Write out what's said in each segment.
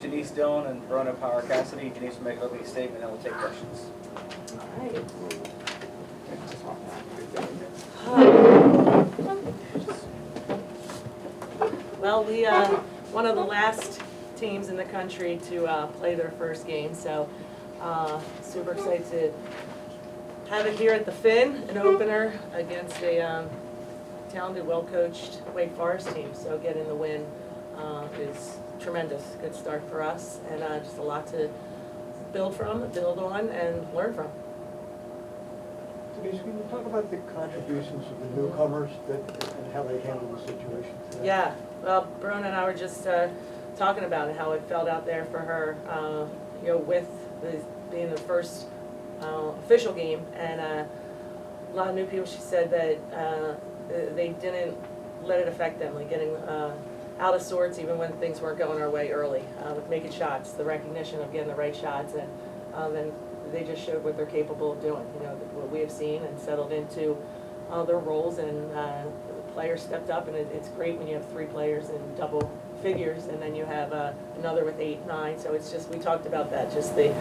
Denise Dillon and Bronagh Power-Cassidy. Denise will make an opening statement and we'll take questions. Well, we one of the last teams in the country to play their first game, so super excited to have it here at the Finn, an opener against a talented, well-coached Wake Forest team. So getting the win is tremendous. Good start for us, and just a lot to build from, build on, and learn from. Denise, can you talk about the contributions of the newcomers and how they handle the situation today? Yeah, well, Bronagh and I were just talking about it, how it felt out there for her, with being the first official game, and a lot of new people. She said that they didn't let it affect them, like getting out of sorts even when things weren't going our way early, with making shots, the recognition of getting the right shots, and then they just showed what they're capable of doing, what we have seen, and settled into their roles, and the players stepped up, and it's great when you have 3 players in double figures, and then you have another with 8, 9, so it's just, we talked about that, just the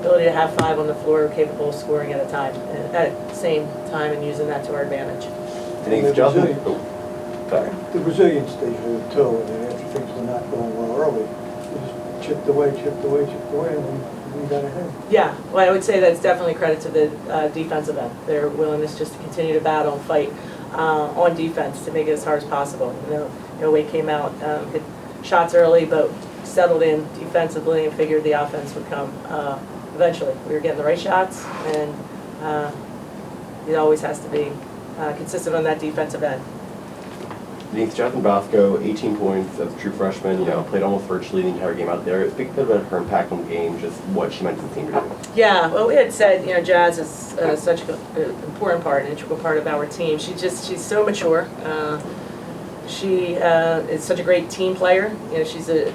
ability to have 5 on the floor capable of scoring at the same time, and using that to our advantage. The Brazilian stage of it too, and then after things were not going well early, they just chipped away, and then we got ahead. Yeah, well, I would say that's definitely credit to the defensive end. Their willingness just to continue to battle and fight on defense to make it as hard as possible. Wade came out, hit shots early, but settled in defensively and figured the offense would come eventually. We were getting the right shots, and it always has to be consistent on that defensive end. Denise, Jonathan Bosco, 18 points as a true freshman, played almost virtually the entire game out there. Speak a bit about her impact on the game, just what she meant to the team today. Yeah, well, we had said, Jazz is such an important part, an integral part of our team. She's so mature. She is such a great team player. She's an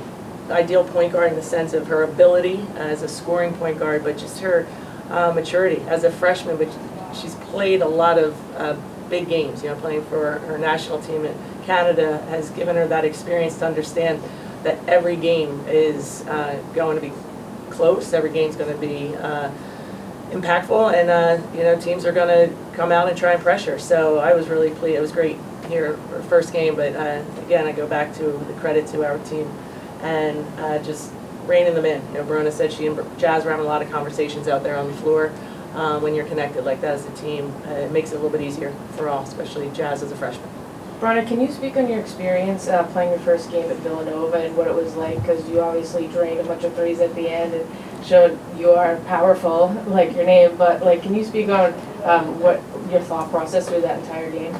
ideal point guard in the sense of her ability as a scoring point guard, but just her maturity as a freshman. But she's played a lot of big games, playing for her national team in Canada has given her that experience to understand that every game is going to be close, every game's going to be impactful, and teams are going to come out and try and pressure. So I was really pleased. It was great here for first game, but again, I go back to the credit to our team and just reining them in. Bronagh said she and Jazz were having a lot of conversations out there on the floor. When you're connected like that as a team, it makes it a little bit easier for all, especially Jazz as a freshman. Bronagh, can you speak on your experience playing your first game at Villanova and what it was like? Because you obviously drained a bunch of threes at the end and showed you are powerful, like your name. But can you speak on what your thought process through that entire game?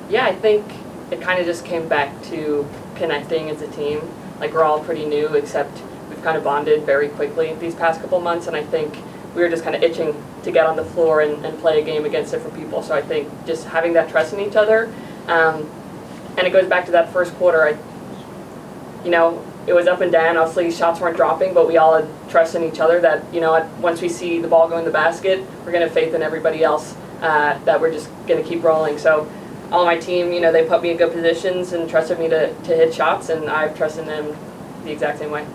Yeah, I think it kind of just came back to connecting as a team. Like, we're all pretty new, except we've kind of bonded very quickly these past couple months, and I think we were just kind of itching to get on the floor and play a game against different people. So I think just having that trust in each other, and it goes back to that first quarter. It was up and down. Obviously, shots weren't dropping, but we all had trust in each other that, once we see the ball go in the basket, we're going to have faith in everybody else that we're just going to keep rolling. So all my team, they put me in good positions and trusted me to hit shots, and I've trusted them the exact same way.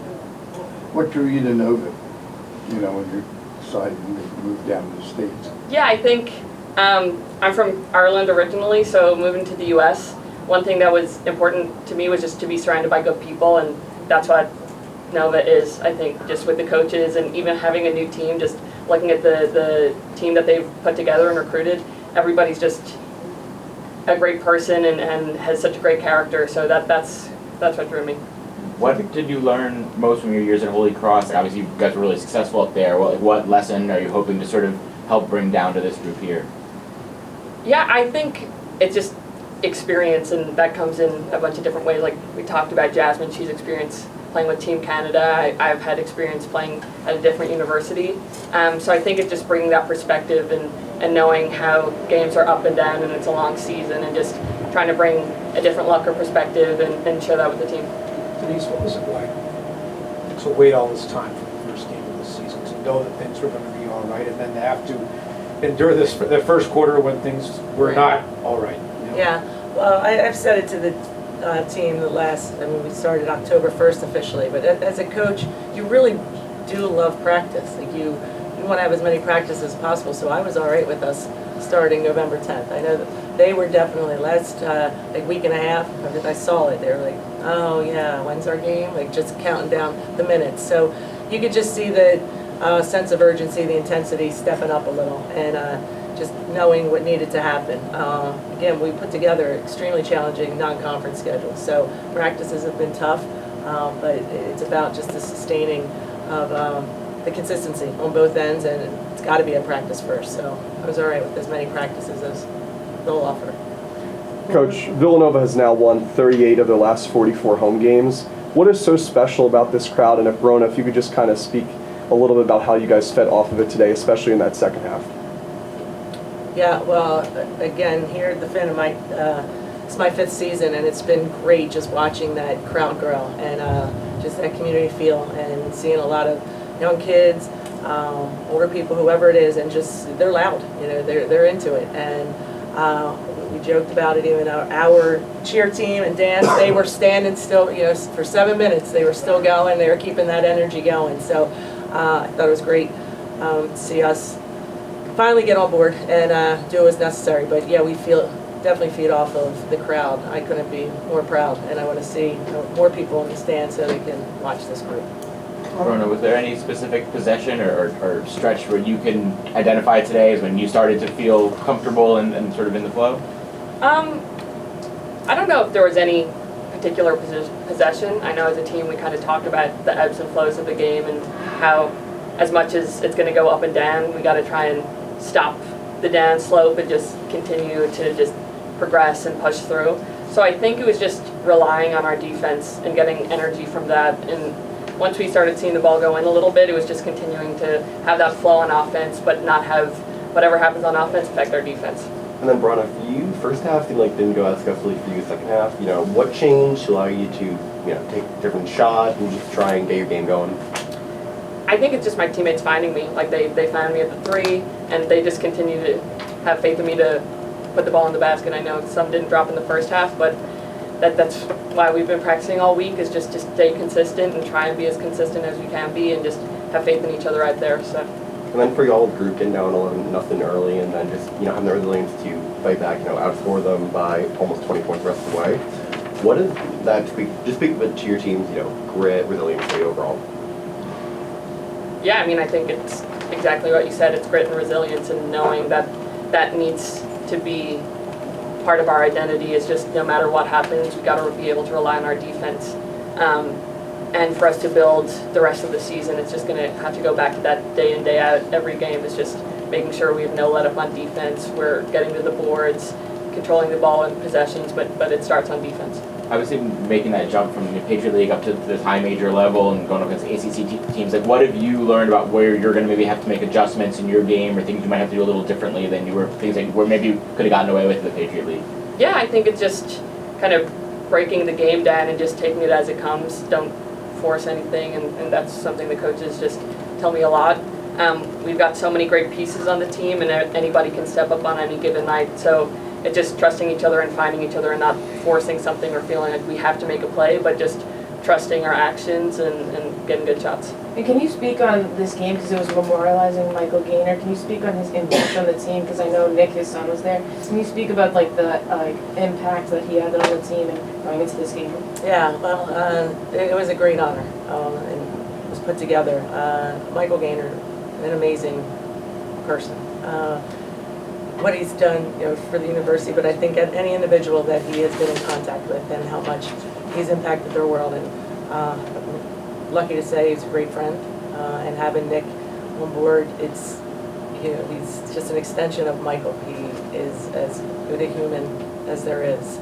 What drew you to Nova, when you decided to move down to the States? Yeah, I think I'm from Ireland originally, so moving to the U.S., one thing that was important to me was just to be surrounded by good people, and that's what Nova is, I think, just with the coaches and even having a new team, just looking at the team that they've put together and recruited. Everybody's just a great person and has such a great character, so that's what drew me. What did you learn most from your years at Holy Cross? Obviously, you guys were really successful up there. What lesson are you hoping to sort of help bring down to this group here? Yeah, I think it's just experience, and that comes in a bunch of different ways. Like we talked about Jasmine, she's experienced playing with Team Canada. I've had experience playing at a different university. So I think it's just bringing that perspective and knowing how games are up and down and it's a long season, and just trying to bring a different look or perspective and share that with the team. Denise, what was it like to wait all this time for the first game of the season, to know that things were going to be all right, and then to have to endure the first quarter when things were not all right? Yeah, well, I've said it to team we started October 1st officially, but as a coach, you really do love practice. Like you want to have as many practices as possible, so I was all right with us starting November 10th. I know that they were definitely last week and a half, I saw it, they were like, oh yeah, when's our game? Like just counting down the minutes. So you could just see the sense of urgency, the intensity stepping up a little, and just knowing what needed to happen. Again, we put together an extremely challenging non-conference schedule, so practices have been tough, but it's about just the sustaining of the consistency on both ends, and it's got to be a practice first. So I was all right with as many practices as they'll offer. Coach, Villanova has now won 38 of their last 44 home games. What is so special about this crowd? And if Bronagh, if you could just kind of speak a little bit about how you guys fed off of it today, especially in that second half. Yeah, well, again, here at the Finn, it's my 5th season, and it's been great just watching that crowd grow and just that community feel, and seeing a lot of young kids, older people, whoever it is, and just they're loud. They're into it, and we joked about it. Even our cheer team and dance, they were standing still. For 7 minutes, they were still going. They were keeping that energy going. So I thought it was great to see us finally get on board and do what was necessary. But yeah, we definitely feed off of the crowd. I couldn't be more proud, and I want to see more people in the stands so they can watch this group. Bronagh, was there any specific possession or stretch where you can identify today as when you started to feel comfortable and sort of in the flow? I don't know if there was any particular possession. I know as a team we kind of talked about the ebbs and flows of the game and how as much as it's going to go up and down, we got to try and stop the down slope and just continue to just progress and push through. So I think it was just relying on our defense and getting energy from that. And once we started seeing the ball go in a little bit, it was just continuing to have that flow on offense, but not have whatever happens on offense affect our defense. And then Bronagh, for you, first half didn't go as successfully for you. Second half, what changed to allow you to take a different shot and just try and get your game going? I think it's just my teammates finding me. Like they found me at the 3, and they just continue to have faith in me to put the ball in the basket. I know some didn't drop in the first half, but that's why we've been practicing all week, is just to stay consistent and try and be as consistent as we can be and just have faith in each other right there. So. And then for y'all group getting down 11-0 early and then just having the resilience to fight back, outscore them by almost 20 points the rest of the way. What does that speak a bit to your team's grit, resiliency overall? Yeah, I think it's exactly what you said. It's grit and resilience, and knowing that that needs to be part of our identity. Is just no matter what happens, we got to be able to rely on our defense. And for us to build the rest of the season, it's just going to have to go back to that day in, day out. Every game is just making sure we have no let up on defense. We're getting to the boards, controlling the ball in possessions, but it starts on defense. Obviously, making that jump from the Patriot League up to this high major level and going up against ACC teams, what have you learned about where you're going to maybe have to make adjustments in your game, or things you might have to do a little differently than you were, things where maybe you could have gotten away with in the Patriot League? Yeah, I think it's just kind of breaking the game down and just taking it as it comes. Don't force anything, and that's something the coaches just tell me a lot. We've got so many great pieces on the team, and anybody can step up on any given night. So it's just trusting each other and finding each other and not forcing something or feeling like we have to make a play, but just trusting our actions and getting good shots. And can you speak on this game, because it was memorializing Michael Gaynor? Can you speak on his impact on the team? Because I know Nick, his son, was there. Can you speak about the impact that he had on the team and going into this game? Yeah, well, it was a great honor, and it was put together. Michael Gaynor, an amazing person. What he's done, for the university, but I think any individual that he has been in contact with, and how much he's impacted their world. And I'm lucky to say he's a great friend, and having Nick on board, it's he's just an extension of Michael. He is as good a human as there is.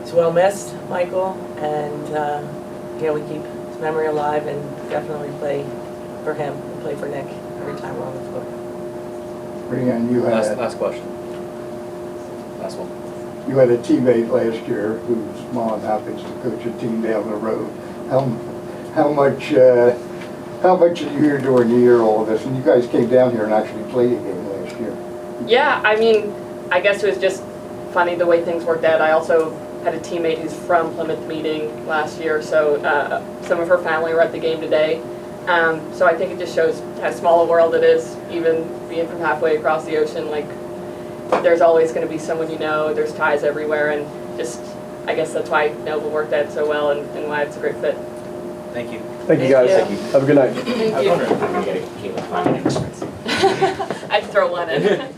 He's well missed, Michael, and we keep his memory alive and definitely play for him and play for Nick every time we're on the floor. Brianne, you had Last question. Last one. you had a teammate last year whose mom happens to coach a team down the road. How much did you hear during the year all of this? And you guys came down here and actually played a game last year. Yeah, I guess it was just funny the way things worked out. I also had a teammate who's from Plymouth meeting last year, so some of her family were at the game today. So I think it just shows how small a world it is, even being from halfway across the ocean. Like, there's always going to be someone you know, there's ties everywhere, and just, I guess that's why Nova worked out so well and why it's a great fit. Thank you. Thank you, Thank guys. you. Have a good night. Thank I was you. wondering if we could get a Caitlin Klein reference. I'd throw one in.